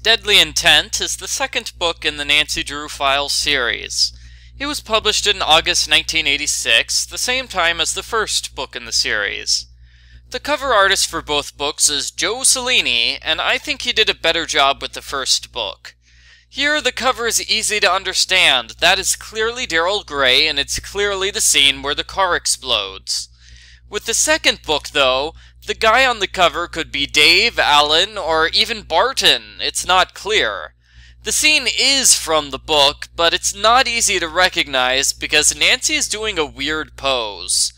Deadly Intent is the second book in the Nancy Drew Files series. It was published in August 1986, the same time as the first book in the series. The cover artist for both books is Joe Cellini, and I think he did a better job with the first book. Here, the cover is easy to understand. That is clearly Daryl Gray, and it's clearly the scene where the car explodes. With the second book, though, the guy on the cover could be Dave, Alan, or even Barton. It's not clear. The scene is from the book, but it's not easy to recognize because Nancy is doing a weird pose.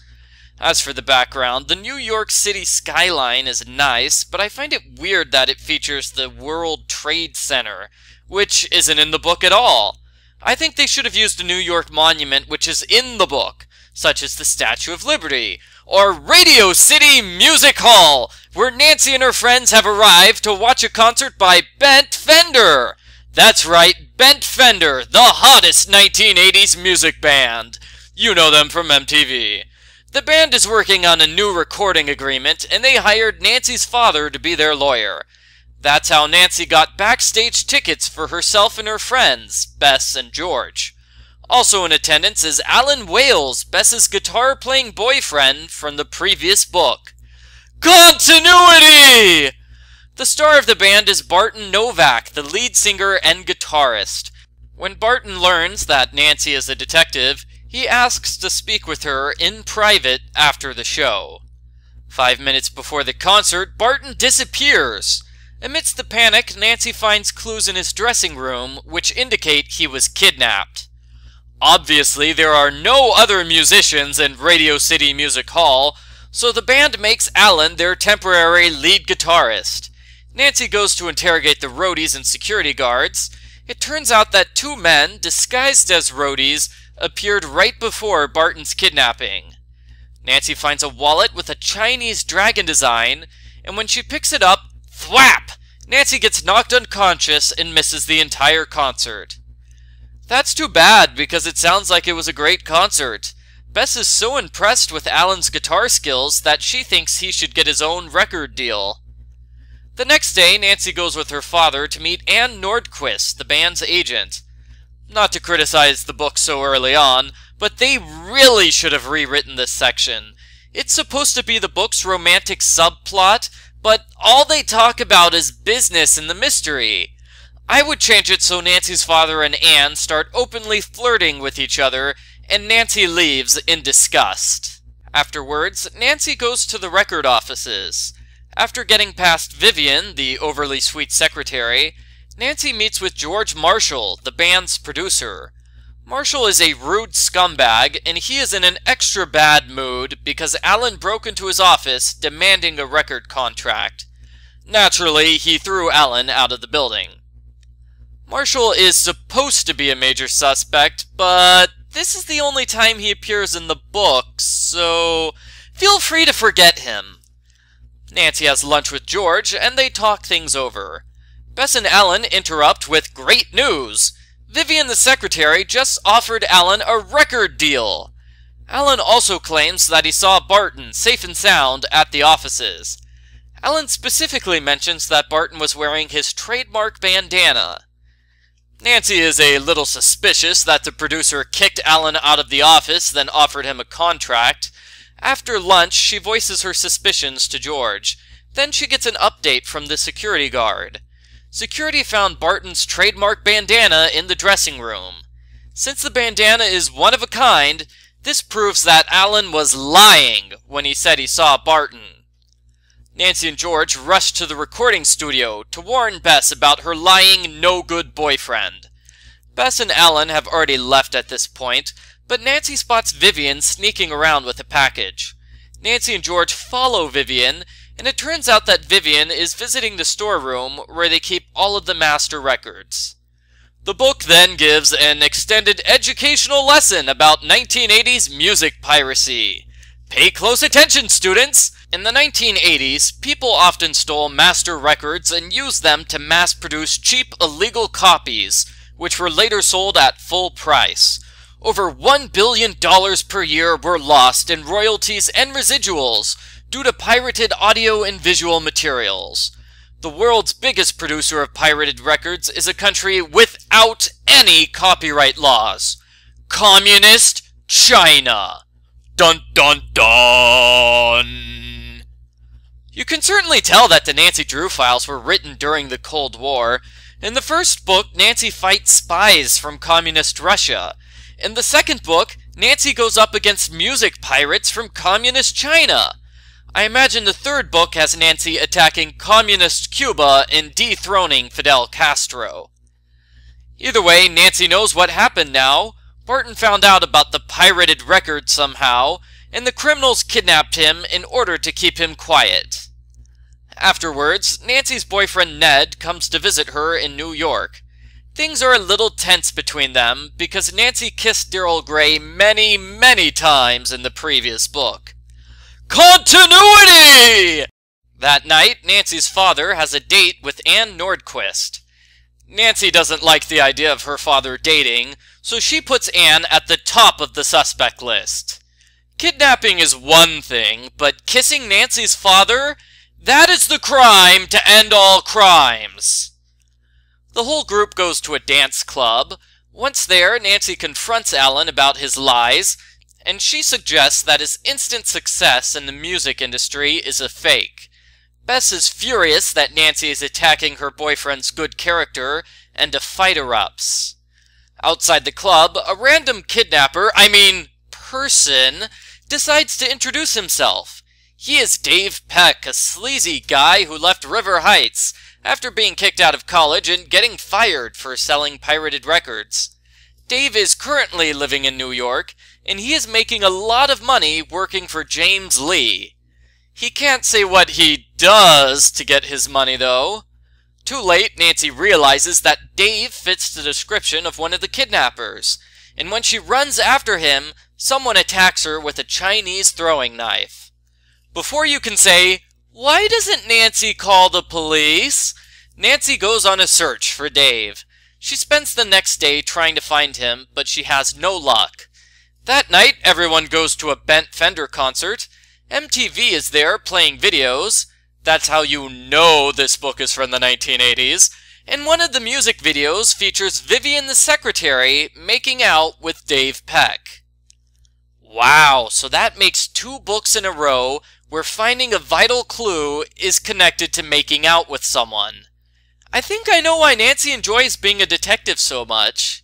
As for the background, the New York City skyline is nice, but I find it weird that it features the World Trade Center, which isn't in the book at all. I think they should have used a New York monument which is in the book, such as the Statue of Liberty, or Radio City Music Hall, where Nancy and her friends have arrived to watch a concert by Bent Fender. That's right, Bent Fender, the hottest 1980s music band. You know them from MTV. The band is working on a new recording agreement, and they hired Nancy's father to be their lawyer. That's how Nancy got backstage tickets for herself and her friends, Bess and George. Also in attendance is Alan Wales, Bess's guitar-playing boyfriend from the previous book. Continuity! The star of the band is Barton Novak, the lead singer and guitarist. When Barton learns that Nancy is a detective, he asks to speak with her in private after the show. 5 minutes before the concert, Barton disappears. Amidst the panic, Nancy finds clues in his dressing room which indicate he was kidnapped. Obviously, there are no other musicians in Radio City Music Hall, so the band makes Alan their temporary lead guitarist. Nancy goes to interrogate the roadies and security guards. It turns out that two men, disguised as roadies, appeared right before Barton's kidnapping. Nancy finds a wallet with a Chinese dragon design, and when she picks it up, thwap! Nancy gets knocked unconscious and misses the entire concert. That's too bad, because it sounds like it was a great concert. Bess is so impressed with Alan's guitar skills that she thinks he should get his own record deal. The next day, Nancy goes with her father to meet Ann Nordquist, the band's agent. Not to criticize the book so early on, but they really should have rewritten this section. It's supposed to be the book's romantic subplot, but all they talk about is business and the mystery. I would change it so Nancy's father and Anne start openly flirting with each other, and Nancy leaves in disgust. Afterwards, Nancy goes to the record offices. After getting past Vivian, the overly sweet secretary, Nancy meets with George Marshall, the band's producer. Marshall is a rude scumbag, and he is in an extra bad mood because Alan broke into his office demanding a record contract. Naturally, he threw Alan out of the building. Marshall is supposed to be a major suspect, but this is the only time he appears in the book, so feel free to forget him. Nancy has lunch with George, and they talk things over. Bess and Alan interrupt with great news. Vivian the secretary just offered Alan a record deal. Alan also claims that he saw Barton safe and sound at the offices. Alan specifically mentions that Barton was wearing his trademark bandana. Nancy is a little suspicious that the producer kicked Alan out of the office, then offered him a contract. After lunch, she voices her suspicions to George. Then she gets an update from the security guard. Security found Barton's trademark bandana in the dressing room. Since the bandana is one of a kind, this proves that Alan was lying when he said he saw Barton. Nancy and George rush to the recording studio to warn Bess about her lying no-good boyfriend. Bess and Alan have already left at this point, but Nancy spots Vivian sneaking around with a package. Nancy and George follow Vivian, and it turns out that Vivian is visiting the storeroom where they keep all of the master records. The book then gives an extended educational lesson about 1980s music piracy. Pay close attention, students! In the 1980s, people often stole master records and used them to mass-produce cheap, illegal copies, which were later sold at full price. Over $1 billion per year were lost in royalties and residuals due to pirated audio and visual materials. The world's biggest producer of pirated records is a country without any copyright laws. Communist China. Dun dun dun! You can certainly tell that the Nancy Drew files were written during the Cold War. In the first book, Nancy fights spies from communist Russia. In the second book, Nancy goes up against music pirates from communist China. I imagine the third book has Nancy attacking communist Cuba and dethroning Fidel Castro. Either way, Nancy knows what happened now. Barton found out about the pirated record somehow, and the criminals kidnapped him in order to keep him quiet. Afterwards, Nancy's boyfriend Ned comes to visit her in New York. Things are a little tense between them because Nancy kissed Daryl Gray many, many times in the previous book. Continuity! That night, Nancy's father has a date with Ann Nordquist. Nancy doesn't like the idea of her father dating, so she puts Ann at the top of the suspect list. Kidnapping is one thing, but kissing Nancy's father? That is the crime to end all crimes. The whole group goes to a dance club. Once there, Nancy confronts Alan about his lies, and she suggests that his instant success in the music industry is a fake. Bess is furious that Nancy is attacking her boyfriend's good character, and a fight erupts. Outside the club, a random person, decides to introduce himself. He is Dave Peck, a sleazy guy who left River Heights after being kicked out of college and getting fired for selling pirated records. Dave is currently living in New York, and he is making a lot of money working for James Lee. He can't say what he does to get his money, though. Too late, Nancy realizes that Dave fits the description of one of the kidnappers, and when she runs after him, someone attacks her with a Chinese throwing knife. Before you can say, "Why doesn't Nancy call the police?" Nancy goes on a search for Dave. She spends the next day trying to find him, but she has no luck. That night, everyone goes to a Bent Fender concert. MTV is there playing videos. That's how you know this book is from the 1980s. And one of the music videos features Vivian the secretary making out with Dave Peck. Wow, so that makes 2 books in a row where finding a vital clue is connected to making out with someone. I think I know why Nancy enjoys being a detective so much.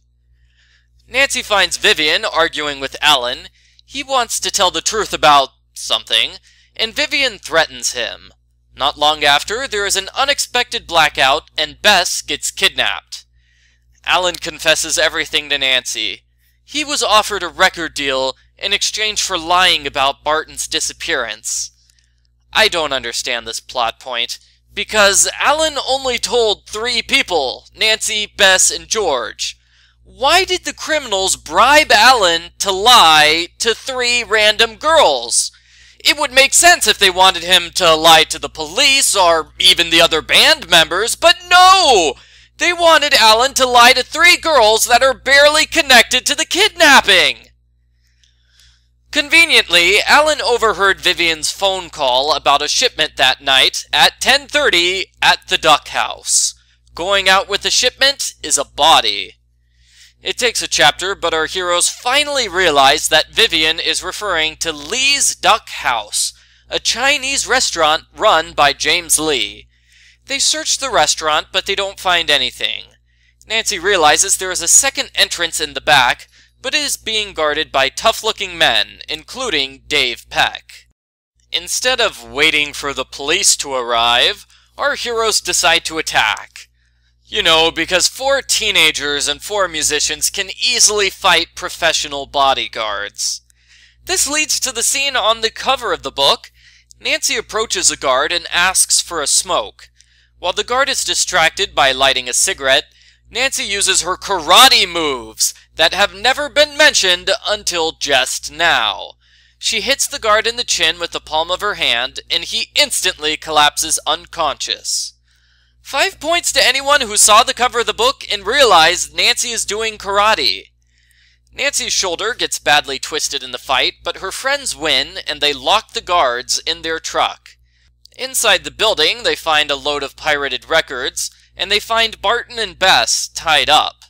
Nancy finds Vivian arguing with Alan. He wants to tell the truth about something, and Vivian threatens him. Not long after, there is an unexpected blackout, and Bess gets kidnapped. Alan confesses everything to Nancy. He was offered a record deal in exchange for lying about Barton's disappearance. I don't understand this plot point, because Alan only told 3 people, Nancy, Bess, and George. Why did the criminals bribe Alan to lie to 3 random girls? It would make sense if they wanted him to lie to the police or even the other band members, but no! They wanted Alan to lie to 3 girls that are barely connected to the kidnapping! Conveniently, Alan overheard Vivian's phone call about a shipment that night at 10:30 at the Duck House. Going out with the shipment is a body. It takes a chapter, but our heroes finally realize that Vivian is referring to Lee's Duck House, a Chinese restaurant run by James Lee. They search the restaurant, but they don't find anything. Nancy realizes there is a second entrance in the back, but it is being guarded by tough-looking men, including Dave Peck. Instead of waiting for the police to arrive, our heroes decide to attack. You know, because 4 teenagers and 4 musicians can easily fight professional bodyguards. This leads to the scene on the cover of the book. Nancy approaches a guard and asks for a smoke. While the guard is distracted by lighting a cigarette, Nancy uses her karate moves that have never been mentioned until just now. She hits the guard in the chin with the palm of her hand, and he instantly collapses unconscious. 5 points to anyone who saw the cover of the book and realized Nancy is doing karate. Nancy's shoulder gets badly twisted in the fight, but her friends win and they lock the guards in their truck. Inside the building, they find a load of pirated records, and they find Barton and Bess tied up.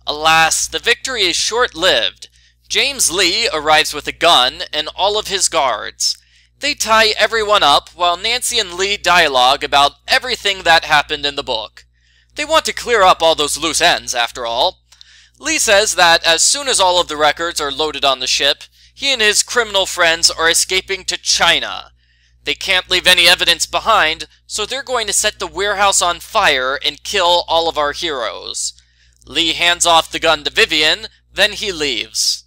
Alas, the victory is short-lived. James Lee arrives with a gun and all of his guards. They tie everyone up while Nancy and Lee dialogue about everything that happened in the book. They want to clear up all those loose ends, after all. Lee says that as soon as all of the records are loaded on the ship, he and his criminal friends are escaping to China. They can't leave any evidence behind, so they're going to set the warehouse on fire and kill all of our heroes. Lee hands off the gun to Vivian, then he leaves.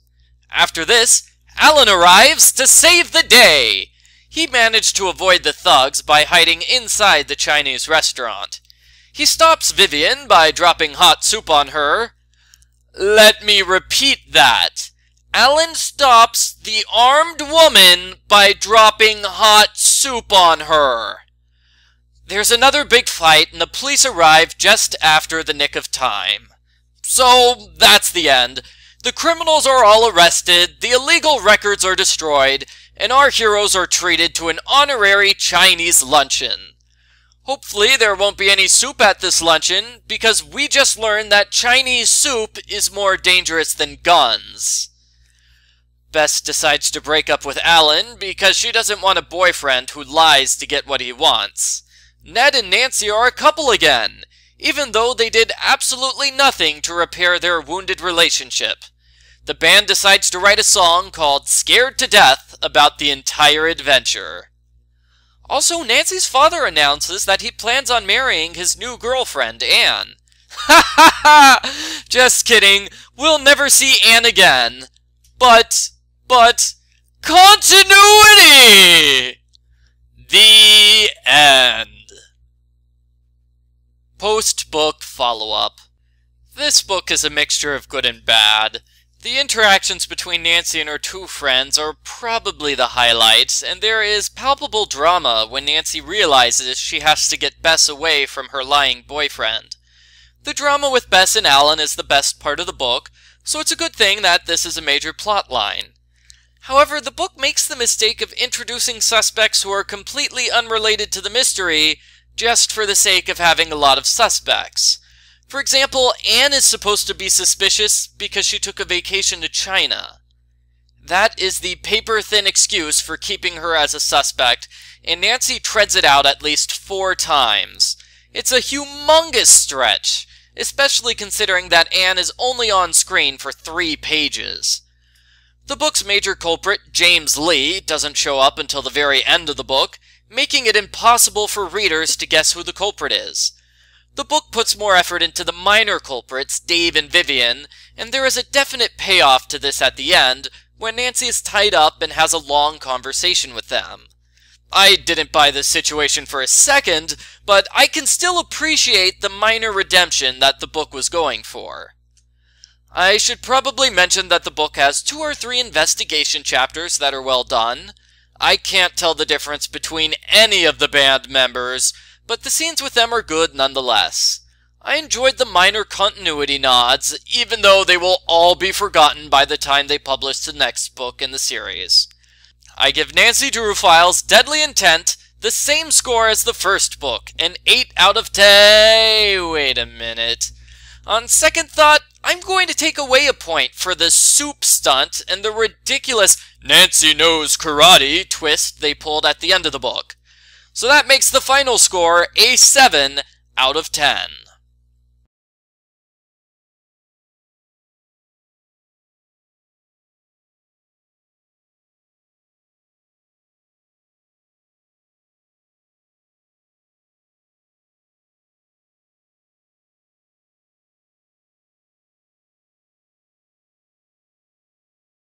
After this, Alan arrives to save the day. He managed to avoid the thugs by hiding inside the Chinese restaurant. He stops Vivian by dropping hot soup on her. Let me repeat that. Alan stops the armed woman by dropping hot soup on her. There's another big fight, and the police arrive just after the nick of time. So, that's the end. The criminals are all arrested, the illegal records are destroyed, and our heroes are treated to an honorary Chinese luncheon. Hopefully there won't be any soup at this luncheon, because we just learned that Chinese soup is more dangerous than guns. Bess decides to break up with Alan because she doesn't want a boyfriend who lies to get what he wants. Ned and Nancy are a couple again, even though they did absolutely nothing to repair their wounded relationship. The band decides to write a song called Scared to Death about the entire adventure. Also, Nancy's father announces that he plans on marrying his new girlfriend, Anne. Ha ha ha! Just kidding, we'll never see Anne again. But, continuity! The end. Post-book follow-up. This book is a mixture of good and bad. The interactions between Nancy and her two friends are probably the highlights, and there is palpable drama when Nancy realizes she has to get Bess away from her lying boyfriend. The drama with Bess and Alan is the best part of the book, so it's a good thing that this is a major plot line. However, the book makes the mistake of introducing suspects who are completely unrelated to the mystery just for the sake of having a lot of suspects. For example, Anne is supposed to be suspicious because she took a vacation to China. That is the paper-thin excuse for keeping her as a suspect, and Nancy treads it out at least 4 times. It's a humongous stretch, especially considering that Anne is only on screen for 3 pages. The book's major culprit, James Lee, doesn't show up until the very end of the book, making it impossible for readers to guess who the culprit is. The book puts more effort into the minor culprits, Dave and Vivian, and there is a definite payoff to this at the end, when Nancy is tied up and has a long conversation with them. I didn't buy this situation for a second, but I can still appreciate the minor redemption that the book was going for. I should probably mention that the book has 2 or 3 investigation chapters that are well done. I can't tell the difference between any of the band members, but the scenes with them are good nonetheless. I enjoyed the minor continuity nods, even though they will all be forgotten by the time they publish the next book in the series. I give Nancy Drew Files' Deadly Intent the same score as the first book, an 8 out of 10. Wait a minute. On second thought, I'm going to take away a point for the soup stunt and the ridiculous Nancy knows karate twist they pulled at the end of the book. So that makes the final score a 7 out of 10.